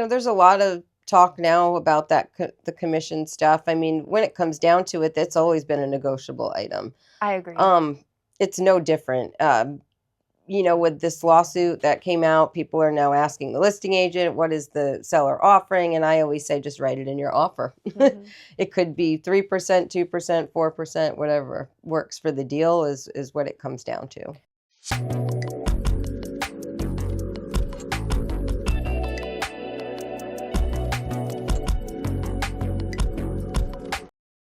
there's a lot of talk now about the commission stuff. I mean, when it comes down to it, that's always been a negotiable item. I agree. It's no different. With this lawsuit that came out, people are now asking the listing agent, what is the seller offering? And I always say, just write it in your offer. Mm-hmm. It could be 3%, 2%, 4%, whatever works for the deal is what it comes down to.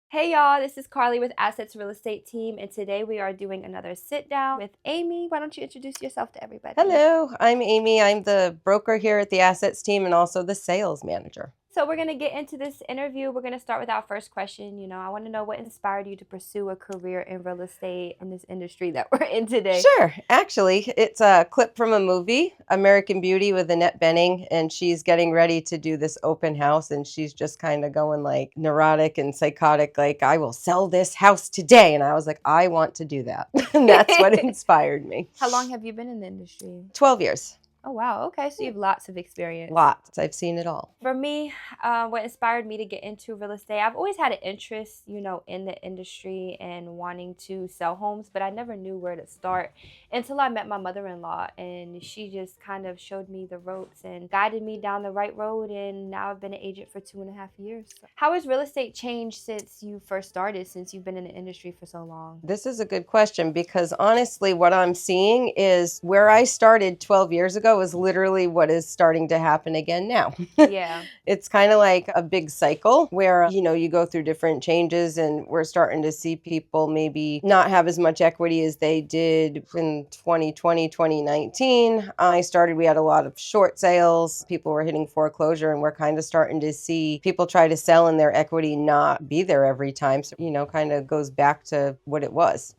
Hey y'all, this is Karleigh with Assets Real Estate Team, and today we are doing another sit down with Amy. Why don't you introduce yourself to everybody? Hello, I'm Amy. I'm the broker here at the Assets Team and also the sales manager. So we're going to get into this interview. We're going to start with our first question. I want to know what inspired you to pursue a career in real estate in this industry that we're in today. Sure. Actually, it's a clip from a movie, American Beauty, with Annette Bening, and she's getting ready to do this open house, and she's just kind of going like neurotic and psychotic, like, I will sell this house today. And I was like, I want to do that. And that's what inspired me. How long have you been in the industry? 12 years. Oh, wow. Okay. So you have lots of experience. Lots. I've seen it all. For me, what inspired me to get into real estate, I've always had an interest, in the industry and wanting to sell homes, but I never knew where to start until I met my mother-in-law, and she just kind of showed me the ropes and guided me down the right road, and now I've been an agent for 2.5 years. How has real estate changed since you first started, since you've been in the industry for so long? This is a good question because honestly, what I'm seeing is where I started 12 years ago is literally what is starting to happen again now. Yeah. It's kind of like a big cycle where, you go through different changes, and we're starting to see people maybe not have as much equity as they did in 2020, 2019. We had a lot of short sales. People were hitting foreclosure, and we're kind of starting to see people try to sell and their equity not be there every time. So, kind of goes back to what it was,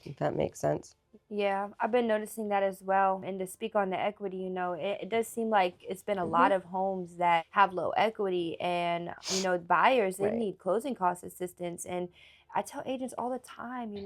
if that makes sense. Yeah, I've been noticing that as well. And to speak on the equity, it does seem like it's been a lot of homes that have low equity, and, buyers, they Right. need closing cost assistance. And I tell agents all the time,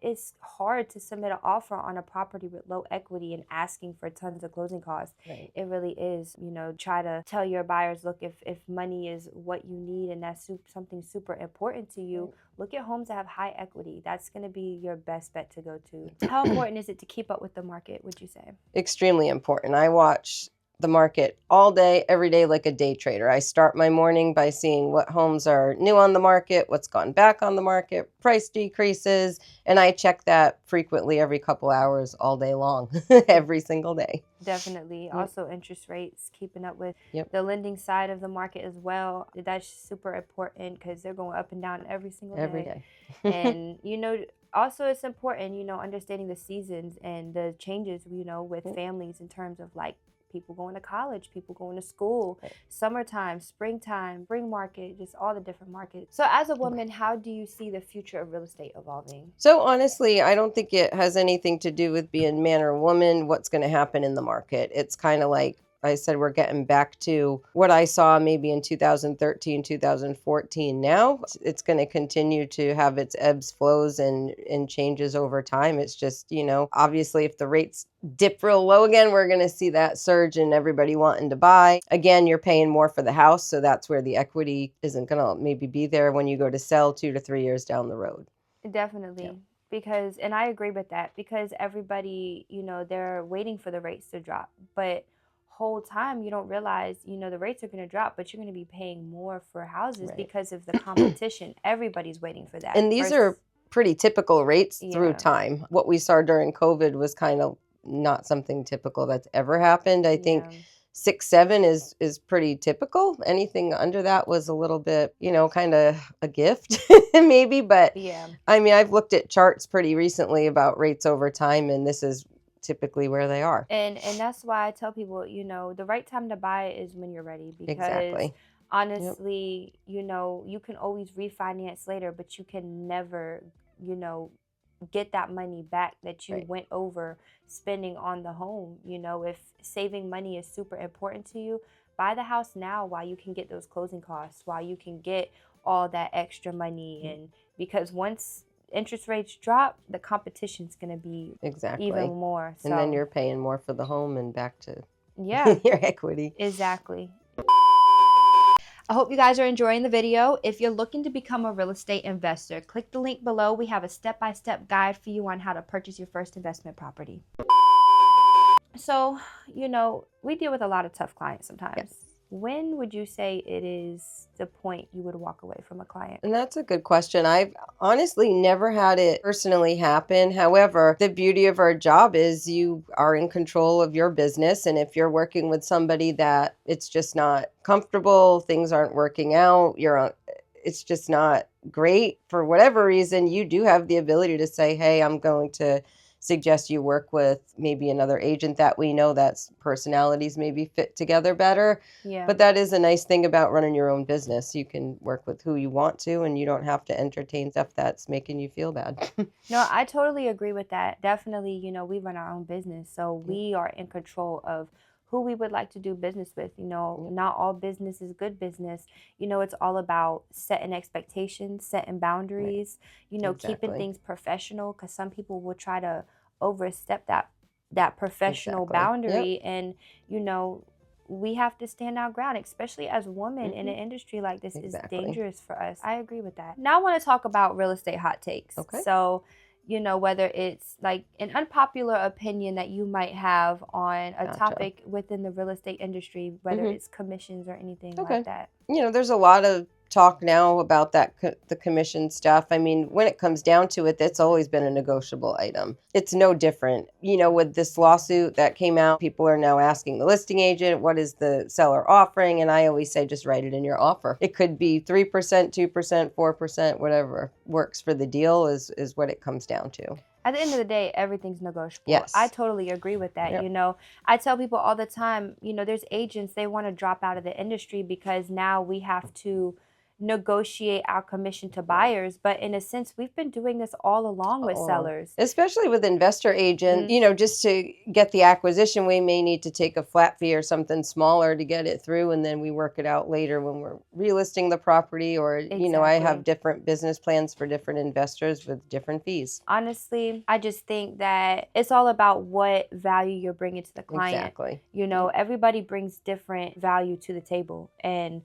it's hard to submit an offer on a property with low equity and asking for tons of closing costs. Right. It really is. Try to tell your buyers, look, if money is what you need and that's something super important to you, look at homes that have high equity. That's going to be your best bet to go to. How important is it to keep up with the market, would you say? Extremely important. I watch the market all day, every day, like a day trader. I start my morning by seeing what homes are new on the market, what's gone back on the market, price decreases, and I check that frequently every couple hours all day long, every single day. Definitely. Yep. Also, interest rates, keeping up with Yep. the lending side of the market as well. That's super important because they're going up and down every single day. Every day. And, also it's important, understanding the seasons and the changes, with families in terms of like people going to college, people going to school, Right. summertime, springtime, spring market, just all the different markets. So as a woman, how do you see the future of real estate evolving? So honestly, I don't think it has anything to do with being man or woman, what's going to happen in the market. It's kind of like I said, we're getting back to what I saw maybe in 2013, 2014. Now it's going to continue to have its ebbs, flows, and changes over time. It's just, obviously if the rates dip real low again, we're going to see that surge and everybody wanting to buy. Again, you're paying more for the house. So that's where the equity isn't going to maybe be there when you go to sell 2 to 3 years down the road. Definitely. Yeah. Because, and I agree with that, because everybody, they're waiting for the rates to drop, but whole time you don't realize, the rates are going to drop, but you're going to be paying more for houses. Right. Because of the competition. Everybody's waiting for that. And these are pretty typical rates through time. What we saw during COVID was kind of not something typical that's ever happened. I think 6, 7 is pretty typical. Anything under that was a little bit, kind of a gift maybe. But I mean, I've looked at charts pretty recently about rates over time, and this is typically where they are. And that's why I tell people, the right time to buy is when you're ready. Because honestly, you can always refinance later, but you can never, get that money back that you went over spending on the home. If saving money is super important to you, buy the house now while you can get those closing costs, while you can get all that extra money. And because once interest rates drop, the competition's going to be even more. So. And then you're paying more for the home and back to your equity. Exactly. I hope you guys are enjoying the video. If you're looking to become a real estate investor, click the link below. We have a step-by-step guide for you on how to purchase your first investment property. So, we deal with a lot of tough clients sometimes. Yes. When would you say it is the point you would walk away from a client? And that's a good question. I've honestly never had it personally happen. However, the beauty of our job is you are in control of your business. And if you're working with somebody that it's just not comfortable, things aren't working out, it's just not great for whatever reason, you do have the ability to say, hey, I'm going to suggest you work with maybe another agent that we know that's personalities maybe fit together better. Yeah. But that is a nice thing about running your own business. You can work with who you want to, and you don't have to entertain stuff that's making you feel bad. No, I totally agree with that. Definitely, we run our own business, so we are in control of who we would like to do business with. Not all business is good business. It's all about setting expectations, setting boundaries, keeping things professional, because some people will try to overstep that professional boundary. And, we have to stand our ground, especially as women in an industry like this is dangerous for us. I agree with that. Now I want to talk about real estate hot takes. Okay. So, whether it's like an unpopular opinion that you might have on a topic within the real estate industry, whether it's commissions or anything like that. There's a lot of talk now about that the commission stuff. I mean, when it comes down to it, that's always been a negotiable item. It's no different. With this lawsuit that came out, people are now asking the listing agent, what is the seller offering? And I always say, just write it in your offer. It could be 3%, 2%, 4%, whatever works for the deal is what it comes down to. At the end of the day, everything's negotiable. Yes. I totally agree with that. Yep. I tell people all the time, there's agents, they want to drop out of the industry because now we have to negotiate our commission to buyers. But in a sense, we've been doing this all along with sellers. Especially with investor agent, just to get the acquisition, we may need to take a flat fee or something smaller to get it through. And then we work it out later when we're relisting the property or, I have different business plans for different investors with different fees. Honestly, I just think that it's all about what value you're bringing to the client. Exactly. Everybody brings different value to the table. And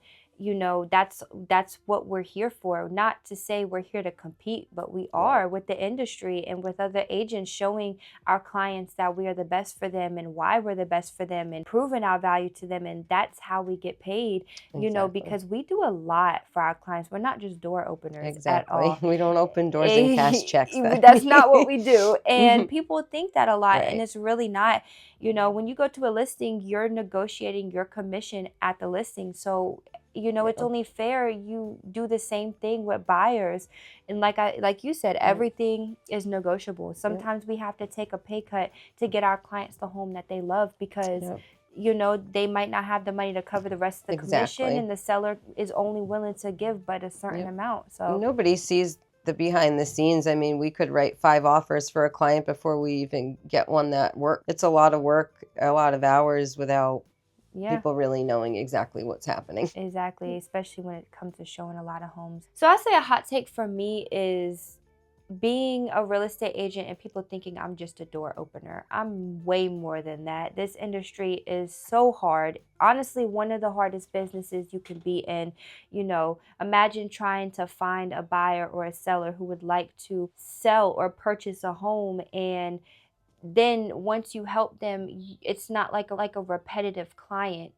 that's what we're here for. Not to say we're here to compete, but we are with the industry and with other agents, showing our clients that we are the best for them and why we're the best for them and proving our value to them. And that's how we get paid, because we do a lot for our clients. We're not just door openers at all. We don't open doors and cash checks. That's not what we do. And people think that a lot, and it's really not. When you go to a listing, you're negotiating your commission at the listing. So it's only fair you do the same thing with buyers. And like you said, everything is negotiable. Sometimes we have to take a pay cut to get our clients the home that they love because they might not have the money to cover the rest of the commission, and the seller is only willing to give but a certain amount. So nobody sees the behind the scenes. I mean, we could write 5 offers for a client before we even get one that works. It's a lot of work, a lot of hours without people really knowing exactly what's happening. Exactly, especially when it comes to showing a lot of homes. So I say a hot take for me is being a real estate agent and people thinking I'm just a door opener. I'm way more than that. This industry is so hard. Honestly, one of the hardest businesses you can be in. Imagine trying to find a buyer or a seller who would like to sell or purchase a home, and then once you help them, it's not like a repetitive client,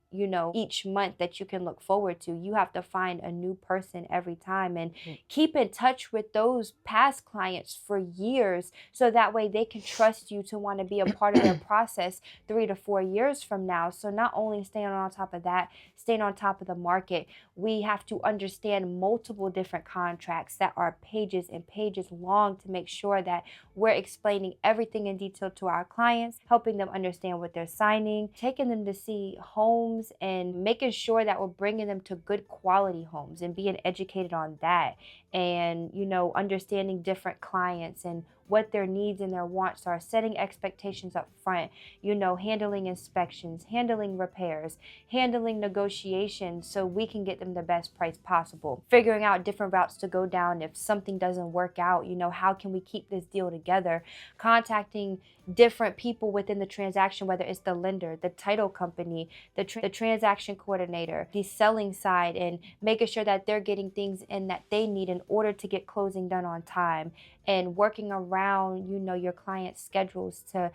each month that you can look forward to. You have to find a new person every time and keep in touch with those past clients for years, so that way they can trust you to want to be a part of their process 3 to 4 years from now. So not only staying on top of that, staying on top of the market, we have to understand multiple different contracts that are pages and pages long to make sure that we're explaining everything in detail to our clients, helping them understand what they're signing, taking them to see homes, and making sure that we're bringing them to good quality homes and being educated on that, and understanding different clients and what their needs and their wants are, setting expectations up front, handling inspections, handling repairs, handling negotiations so we can get them the best price possible, figuring out different routes to go down if something doesn't work out, how can we keep this deal together, contacting different people within the transaction, whether it's the lender, the title company, the transaction coordinator, the selling side, and making sure that they're getting things in that they need in order to get closing done on time, and working around, your client's schedules to,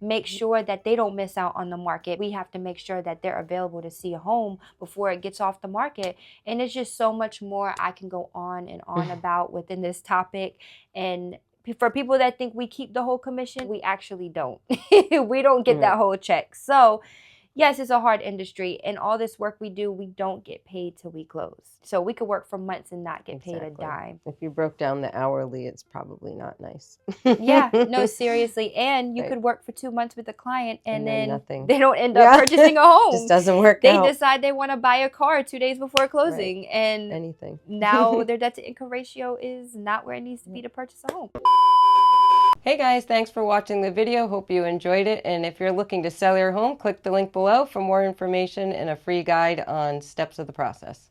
make sure that they don't miss out on the market. We have to make sure that they're available to see a home before it gets off the market. And it's just so much more I can go on and on about within this topic. And for people that think we keep the whole commission, we actually don't. We don't get that whole check. So yes, it's a hard industry, and all this work we do, we don't get paid till we close. So we could work for months and not get paid a dime. If you broke down the hourly, it's probably not nice. Yeah, no, seriously. And you could work for 2 months with a client and then nothing. They don't end up purchasing a home. Just doesn't work out. They decide they want to buy a car 2 days before closing. And anything. Now their debt to income ratio is not where it needs to be to purchase a home. Hey guys, thanks for watching the video. Hope you enjoyed it. And if you're looking to sell your home, click the link below for more information and a free guide on steps of the process.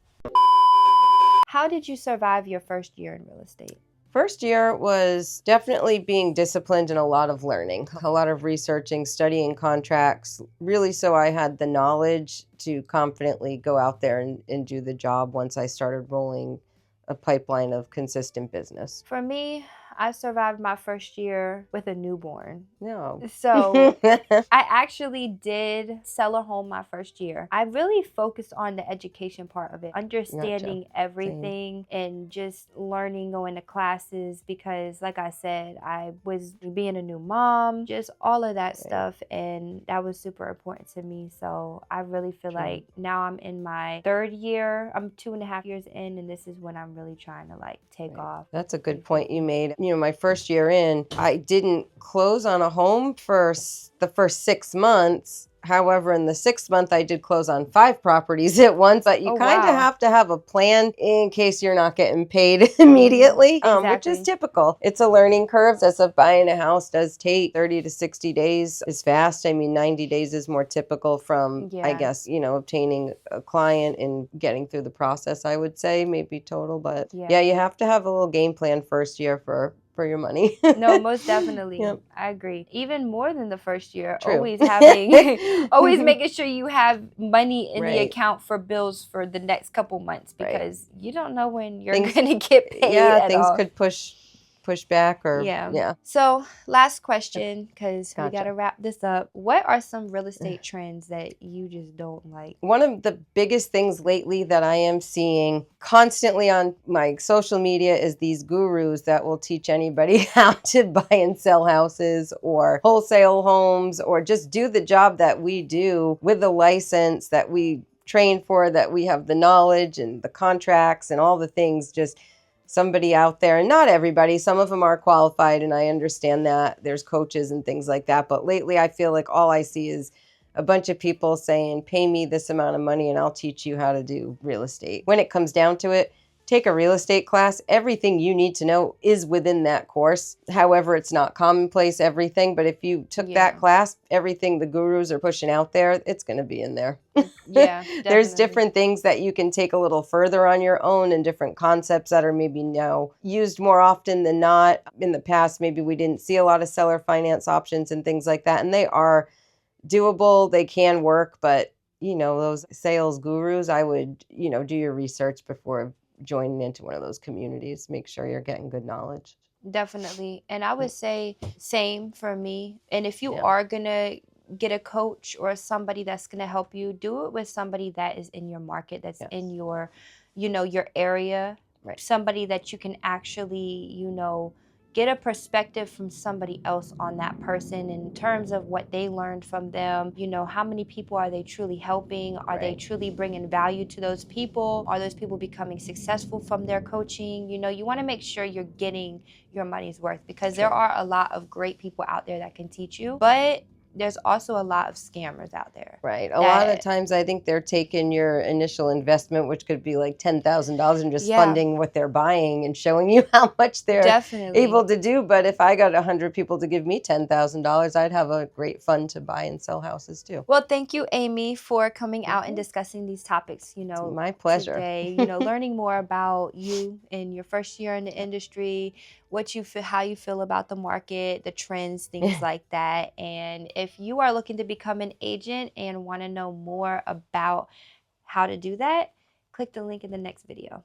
How did you survive your first year in real estate? First year was definitely being disciplined and a lot of learning, a lot of researching, studying contracts, really so I had the knowledge to confidently go out there and do the job once I started rolling a pipeline of consistent business. For me, I survived my first year with a newborn. No. So I actually did sell a home my first year. I really focused on the education part of it, understanding everything and just learning, going to classes, because like I said, I was being a new mom, just all of that stuff. And that was super important to me. So I really feel like now I'm in my third year. I'm 2.5 years in, and this is when I'm really trying to take off. That's a good point you made. My first year in, I didn't close on a home for the first 6 months. However, in the 6th month, I did close on 5 properties at once, but you kind of have to have a plan in case you're not getting paid immediately, which is typical. It's a learning curve. As of buying a house does take 30 to 60 days is fast. I mean, 90 days is more typical from, I guess, obtaining a client and getting through the process, I would say, maybe total. But yeah, you have to have a little game plan first year for your money. No, most definitely. I agree. Even more than the first year, always having, always making sure you have money in the account for bills for the next couple months, because you don't know when you're going to get paid. Yeah, things could push back or So last question, because we got to wrap this up. What are some real estate trends that you just don't like? One of the biggest things lately that I am seeing constantly on my social media is these gurus that will teach anybody how to buy and sell houses or wholesale homes, or just do the job that we do with the license that we train for, that we have the knowledge and the contracts and all the things. Just somebody out there, and not everybody, some of them are qualified, and I understand that there's coaches and things like that, but lately I feel like all I see is a bunch of people saying, pay me this amount of money and I'll teach you how to do real estate. When it comes down to it, take a real estate class. Everything you need to know is within that course. However, it's not commonplace, everything, but if you took that class, everything the gurus are pushing out there, it's going to be in there. Yeah, There's different things that you can take a little further on your own, and different concepts that are maybe now used more often than not. In the past, maybe we didn't see a lot of seller finance options and things like that, and they are doable. They can work, but those sales gurus, I would, do your research before joining into one of those communities. Make sure you're getting good knowledge. Definitely. And I would say same for me. And if you are going to get a coach or somebody that's going to help you, do it with somebody that is in your market, that's in your, your area, somebody that you can actually, get a perspective from somebody else on that person in terms of what they learned from them. How many people are they truly helping? Are they truly bringing value to those people? Are those people becoming successful from their coaching? You want to make sure you're getting your money's worth, because there are a lot of great people out there that can teach you, but there's also a lot of scammers out there. Right. A lot of times I think they're taking your initial investment, which could be like $10,000, and just funding what they're buying and showing you how much they're able to do. But if I got 100 people to give me $10,000, I'd have a great fund to buy and sell houses too. Well, thank you, Amy, for coming out and discussing these topics, you know, it's my pleasure. Today, you know, learning more about you in your first year in the industry, what you feel, how you feel about the market, the trends, things like that. And if you are looking to become an agent and want to know more about how to do that, click the link in the next video.